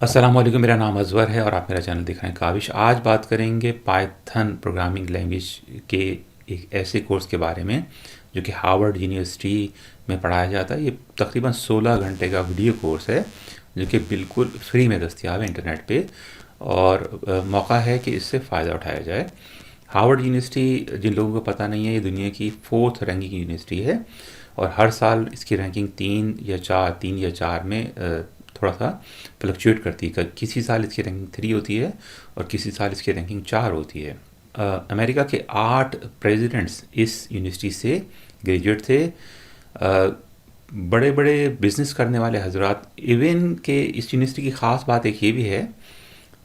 السلام علیکم، میرا نام ازور ہے اور آپ میرا چینل دیکھ رہے ہیں کاوش۔ آج بات کریں گے پائتھن پروگرامنگ لینگویج کے ایک ایسے کورس کے بارے میں جو کہ ہارورڈ یونیورسٹی میں پڑھایا جاتا ہے۔ یہ تقریباً 16 گھنٹے کا ویڈیو کورس ہے جو کہ بالکل فری میں دستیاب ہے انٹرنیٹ پہ، اور موقع ہے کہ اس سے فائدہ اٹھایا جائے۔ ہارورڈ یونیورسٹی، جن لوگوں کو پتہ نہیں ہے، یہ دنیا کی 4th رینکنگ یونیورسٹی ہے، اور ہر سال اس کی رینکنگ 3 یا 4 میں تھوڑا سا فلکچویٹ کرتی ہے۔ کسی سال اس کی رینکنگ 3 ہوتی ہے اور کسی سال اس کی رینکنگ 4 ہوتی ہے۔ امریکہ کے 8 پریزیڈنٹس اس یونیورسٹی سے گریجویٹ تھے۔ بڑے بڑے بزنس کرنے والے حضرات، ایون کہ اس یونیورسٹی کی خاص بات ایک یہ بھی ہے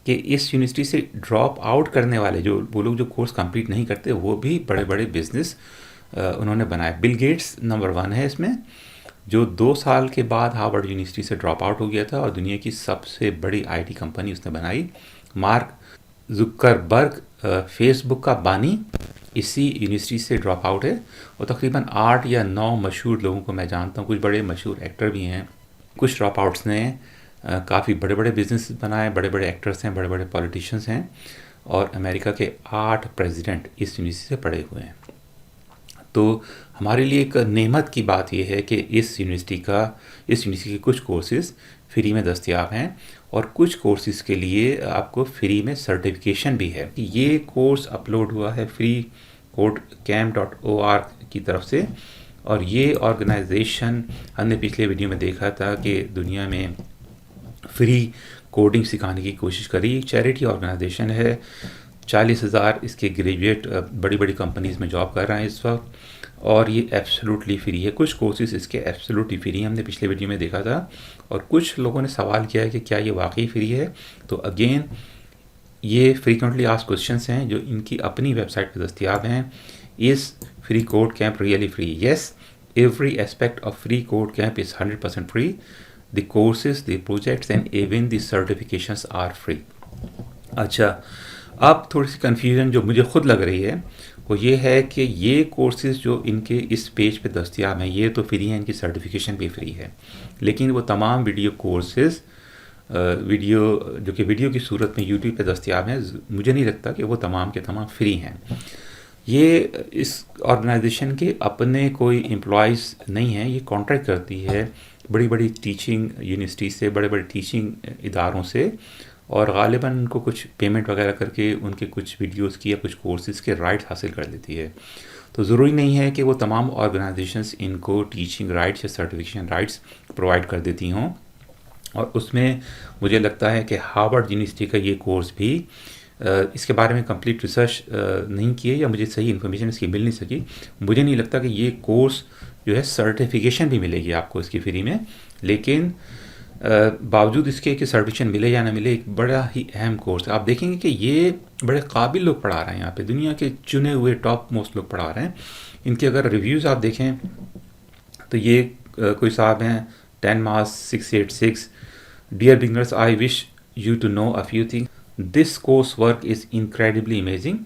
کہ اس یونیورسٹی سے ڈراپ آؤٹ کرنے والے وہ لوگ جو کورس کمپلیٹ نہیں کرتے، وہ بھی بڑے بڑے بزنس انہوں نے بنائے۔ بل گیٹس نمبر 1 ہے اس میں، جو 2 سال کے بعد ہارورڈ یونیورسٹی سے ڈراپ آؤٹ ہو گیا تھا اور دنیا کی سب سے بڑی آئی ٹی کمپنی اس نے بنائی۔ مارک زکربرگ، فیس بک کا بانی، اسی یونیورسٹی سے ڈراپ آؤٹ ہے، اور تقریباً 8 یا 9 مشہور لوگوں کو میں جانتا ہوں، کچھ بڑے مشہور ایکٹر بھی ہیں۔ کچھ ڈراپ آؤٹس نے کافی بڑے بڑے بزنس بنائے، بڑے بڑے ایکٹرس ہیں، بڑے بڑے پولیٹیشینس ہیں، اور امریکہ کے 8 پریزیڈنٹ اس یونیورسٹی سے پڑھے ہوئے ہیں۔ تو ہمارے لیے ایک نعمت کی بات یہ ہے کہ اس یونیورسٹی کے کچھ کورسز فری میں دستیاب ہیں، اور کچھ کورسز کے لیے آپ کو فری میں سرٹیفکیشن بھی ہے۔ یہ کورس اپلوڈ ہوا ہے freecodecamp.org کی طرف سے، اور یہ آرگنائزیشن ہم نے پچھلے ویڈیو میں دیکھا تھا کہ دنیا میں فری کوڈنگ سکھانے کی کوشش کری۔ چیریٹی آرگنائزیشن ہے، 40,000 اس کے گریجویٹ بڑی بڑی کمپنیز میں جاب کر رہے ہیں اس وقت، اور یہ ایبسولوٹلی فری ہے۔ کچھ کورسز اس کے ایبسولوٹلی فری ہیں، ہم نے پچھلے ویڈیو میں دیکھا تھا، اور کچھ لوگوں نے سوال کیا ہے کہ کیا یہ واقعی فری ہے۔ تو اگین، یہ فریکوینٹلی آسکڈ کوسچنس ہیں جو ان کی اپنی ویب سائٹ پہ دستیاب ہیں۔ Is free code camp really free? Yes, every aspect of free code camp is 100% free. The courses, the projects and even the certifications are free. اچھا، اب تھوڑی سی کنفیوژن جو مجھے خود لگ رہی ہے وہ یہ ہے کہ یہ کورسز جو ان کے اس پیج پہ دستیاب ہیں یہ تو فری ہیں، ان کی سرٹیفکیشن بھی فری ہے، لیکن وہ تمام ویڈیو کورسز جو کہ ویڈیو کی صورت میں یوٹیوب پہ دستیاب ہیں، مجھے نہیں لگتا کہ وہ تمام کے تمام فری ہیں۔ یہ اس آرگنائزیشن کے اپنے کوئی امپلائیز نہیں ہیں، یہ کانٹریکٹ کرتی ہے بڑی بڑی ٹیچنگ یونیورسٹی سے، بڑے بڑے ٹیچنگ اداروں سے، اور غالباً ان کو کچھ پیمنٹ وغیرہ کر کے ان کے کچھ ویڈیوز کی یا کچھ کورسز کے رائٹس حاصل کر لیتی ہے۔ تو ضروری نہیں ہے کہ وہ تمام آرگنائزیشنس ان کو ٹیچنگ رائٹس یا سرٹیفکیشن رائٹس پرووائڈ کر دیتی ہوں، اور اس میں مجھے لگتا ہے کہ ہارورڈ یونیورسٹی کا یہ کورس بھی، اس کے بارے میں کمپلیٹ ریسرچ نہیں کیے یا مجھے صحیح انفارمیشن اس کی مل نہیں سکی، مجھے نہیں لگتا کہ یہ کورس جو ہے سرٹیفکیشن بھی ملے گی آپ کو اس کی فری میں، لیکن باوجود اس کے کہ سرٹیفکیشن ملے یا نہ ملے، ایک بڑا ہی اہم کورس ہے۔ آپ دیکھیں گے کہ یہ بڑے قابل لوگ پڑھا رہے ہیں یہاں پہ، دنیا کے چنے ہوئے ٹاپ موسٹ لوگ پڑھا رہے ہیں۔ ان کے اگر ریویوز آپ دیکھیں تو یہ کوئی صاحب ہیں 10 Mars 686، dear beginners, I wish you to know a few thing. This coursework is incredibly amazing.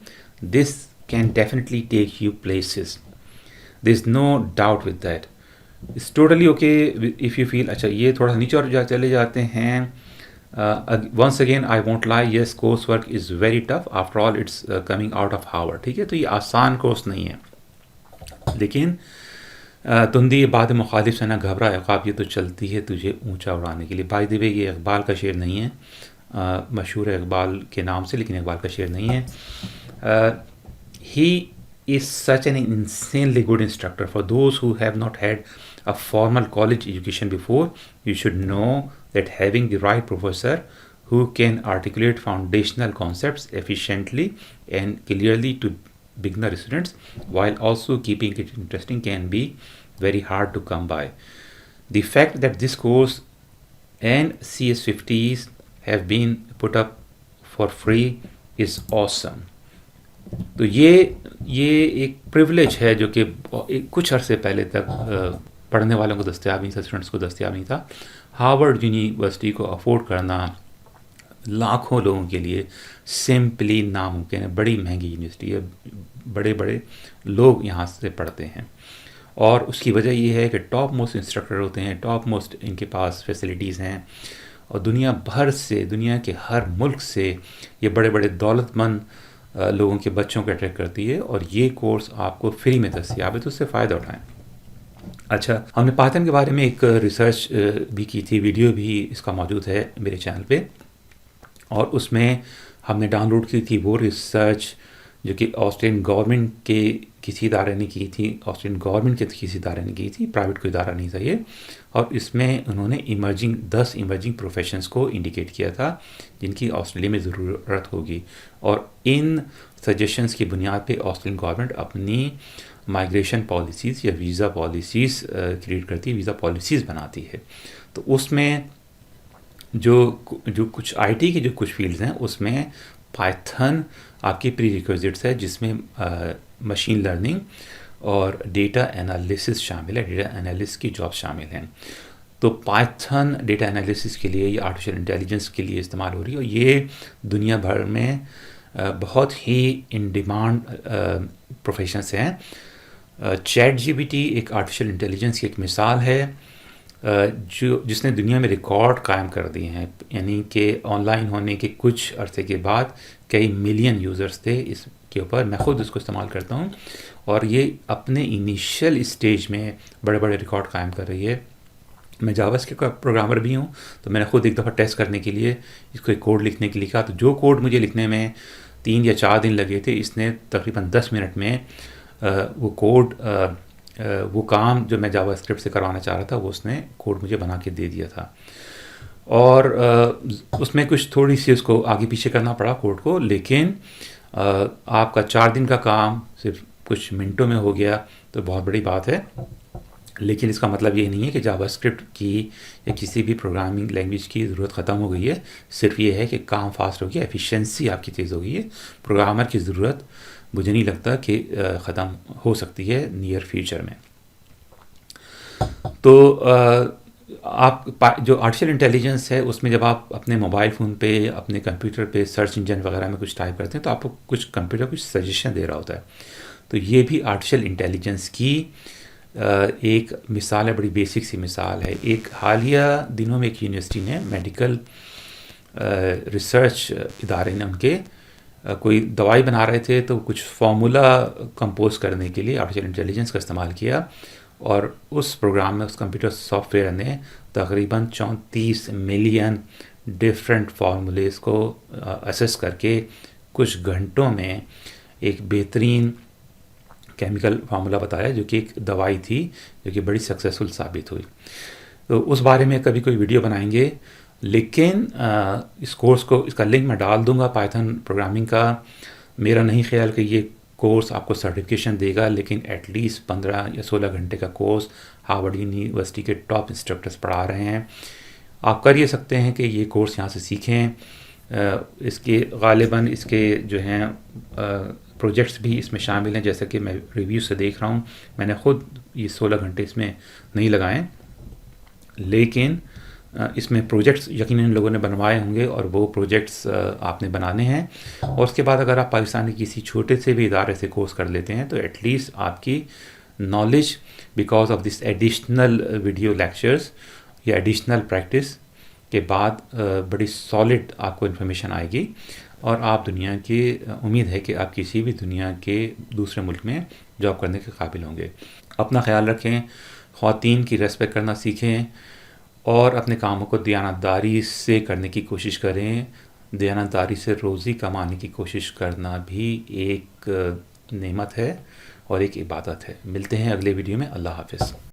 This can definitely take you places. There's no doubt with that. It's totally okay if you feel اچھا یہ تھوڑا نیچے اور چلے جاتے ہیں۔ Once again I won't lie, yes coursework is very tough. After all it's coming out of Harvard. ٹھیک ہے، تو یہ آسان کورس نہیں ہے، لیکن تندی باد مخالف سے نہ گھبرا عقاب، یہ تو چلتی ہے تجھے اونچا اڑانے کے لیے۔ بائی دی وے یہ اقبال کا شعر نہیں ہے، مشہور ہے اقبال کے نام سے لیکن اقبال کا شعر نہیں ہے۔ He is such an insanely good instructor for those who have not had a formal college education before. You should know that having the right professor who can articulate foundational concepts efficiently and clearly to beginner students while also keeping it interesting can be very hard to come by. The fact that this course and CS50s have been put up for free is awesome. تو یہ ایک privilege ہے جو کہ کچھ عرصے پہلے تک پڑھنے والوں کو دستیاب نہیں تھا، اسٹوڈنٹس کو دستیاب نہیں تھا۔ ہارورڈ یونیورسٹی کو افورڈ کرنا لاکھوں لوگوں کے لیے سمپلی ناممکن ہے۔ بڑی مہنگی یونیورسٹی ہے، بڑے بڑے لوگ یہاں سے پڑھتے ہیں، اور اس کی وجہ یہ ہے کہ ٹاپ موسٹ انسٹرکٹر ہوتے ہیں، ٹاپ موسٹ ان کے پاس فیسلٹیز ہیں، اور دنیا بھر سے، دنیا کے ہر ملک سے یہ بڑے بڑے دولت مند لوگوں کے بچوں کو اٹریکٹ کرتی ہے، اور یہ کورس آپ کو فری میں دستیاب ہے، تو اس سے فائدہ اٹھائیں۔ اچھا، ہم نے پائتھن کے بارے میں ایک ریسرچ بھی کی تھی، ویڈیو بھی اس کا موجود ہے میرے چینل پہ، اور اس میں ہم نے ڈاؤن لوڈ کی تھی وہ ریسرچ جو کہ آسٹریلین گورنمنٹ کے کسی ادارے نے کی تھی، آسٹریلین گورنمنٹ کے کسی ادارے نے کی تھی، پرائیویٹ کوئی ادارہ نہیں تھا یہ، اور اس میں انہوں نے 10 ایمرجنگ پروفیشنز کو انڈیکیٹ کیا تھا جن کی آسٹریلیا میں ضرورت ہوگی، اور ان سجیشنز کی بنیاد پہ آسٹریلین گورنمنٹ اپنی مائگریشن پالیسیز یا ویزا پالیسیز کریٹ کرتی ہے، ویزا پالیسیز بناتی ہے۔ تو اس میں جو کچھ آئی ٹی کے جو کچھ فیلڈز ہیں اس میں پائتھن آپ کی پری ریکویزٹس ہے، جس میں مشین لرننگ اور ڈیٹا انالیسس شامل ہے، ڈیٹا انالیسس کی جاب شامل ہیں۔ تو پائتھن ڈیٹا انالیسس کے لیے یا آرٹیفیشیل انٹیلیجنس کے لیے استعمال ہو رہی ہے، اور یہ دنیا بھر میں بہت ہی ان ڈیمانڈ پروفیشنس ہیں۔ چیٹ جی پی ٹی ایک آرٹیفیشیل انٹیلیجنس کی ایک مثال ہے جس نے دنیا میں ریکارڈ قائم کر دیے ہیں، یعنی کہ آن لائن ہونے کے کچھ عرصے کے بعد کئی ملین یوزرز تھے اس کے اوپر، میں خود اس کو استعمال کرتا ہوں، اور یہ اپنے انیشیل اسٹیج میں بڑے بڑے ریکارڈ قائم کر رہی ہے۔ میں جاوا اسکرپٹ کا پروگرامر بھی ہوں، تو میں نے خود ایک دفعہ ٹیسٹ کرنے کے لیے اس کو ایک کوڈ لکھنے کے لیے کہا، تو جو کوڈ مجھے لکھنے میں 3 یا 4 دن لگے تھے، اس نے تقریباً 10 منٹ میں وہ کوڈ وہ کام جو میں جاوا اسکرپٹ سے کروانا چاہ رہا تھا وہ اس نے کوڈ مجھے بنا کے دے دیا تھا، اور اس میں کچھ تھوڑی سی اس کو آگے پیچھے کرنا پڑا کوڈ کو، لیکن آپ کا 4 دن کا کام صرف کچھ منٹوں میں ہو گیا، تو بہت بڑی بات ہے۔ لیکن اس کا مطلب یہ نہیں ہے کہ جاوا اسکرپٹ کی یا کسی بھی پروگرامنگ لینگویج کی ضرورت ختم ہو گئی ہے، صرف یہ ہے کہ کام فاسٹ ہو گیا، ایفیشنسی آپ کی تیز ہو گئی ہے۔ پروگرامر کی ضرورت مجھے نہیں لگتا کہ ختم ہو سکتی ہے نیئر فیوچر میں۔ تو آپ جو آرٹیفیشیل انٹیلیجنس ہے اس میں جب آپ اپنے موبائل فون پہ، اپنے کمپیوٹر پہ سرچ انجن وغیرہ میں کچھ ٹائپ کرتے ہیں تو آپ کو کمپیوٹر کچھ سجیشن دے رہا ہوتا ہے، تو یہ بھی آرٹیفیشیل انٹیلیجنس کی ایک مثال ہے، بڑی بیسک سی مثال ہے۔ ایک حالیہ دنوں میں ایک یونیورسٹی نے، میڈیکل ریسرچ ادارے نے، ان کے کوئی دوائی بنا رہے تھے تو کچھ فارمولا کمپوز کرنے کے لیے آرٹیفیشیل انٹیلیجنس کا استعمال کیا، اور اس پروگرام میں، اس کمپیوٹر سافٹ ویئر نے تقریباً 34 ملین ڈفرینٹ فارمولیز کو اسیس کر کے کچھ گھنٹوں میں ایک بہترین کیمیکل فارمولا بتایا جو کہ ایک دوائی تھی جو کہ بڑی سکسیسفل ثابت ہوئی۔ تو اس بارے میں کبھی کوئی ویڈیو بنائیں گے، لیکن اس کورس کو، اس کا لنک میں ڈال دوں گا پائتھن پروگرامنگ کا۔ میرا نہیں خیال کہ یہ کورس آپ کو سرٹیفکیشن دے گا، لیکن ایٹ لیسٹ 15 یا 16 گھنٹے کا کورس ہارورڈ یونیورسٹی کے ٹاپ انسٹرکٹرز پڑھا رہے ہیں۔ آپ کر یہ سکتے ہیں کہ یہ کورس یہاں سے سیکھیں۔ اس کے غالباً اس کے جو ہیں پروجیکٹس بھی اس میں شامل ہیں، جیسا کہ میں ریویو سے دیکھ رہا ہوں۔ میں نے خود یہ 16 گھنٹے اس میں نہیں لگائے، لیکن اس میں پروجیکٹس یقیناً لوگوں نے بنوائے ہوں گے، اور وہ پروجیکٹس آپ نے بنانے ہیں، اور اس کے بعد اگر آپ پاکستان کے کسی چھوٹے سے بھی ادارے سے کورس کر لیتے ہیں تو ایٹ لیسٹ آپ کی knowledge because of this additional video lectures یا ایڈیشنل پریکٹس کے بعد بڑی سالڈ آپ کو انفارمیشن آئے گی، اور آپ دنیا کی امید ہے کہ آپ کسی بھی دنیا کے دوسرے ملک میں جاب کرنے کے قابل ہوں گے۔ اپنا خیال رکھیں، خواتین کی ریسپیکٹ کرنا سیکھیں، اور اپنے کاموں کو دیانتداری سے کرنے کی کوشش کریں۔ دیانتداری سے روزی کمانے کی کوشش کرنا بھی ایک نعمت ہے اور ایک عبادت ہے۔ ملتے ہیں اگلے ویڈیو میں۔ اللہ حافظ۔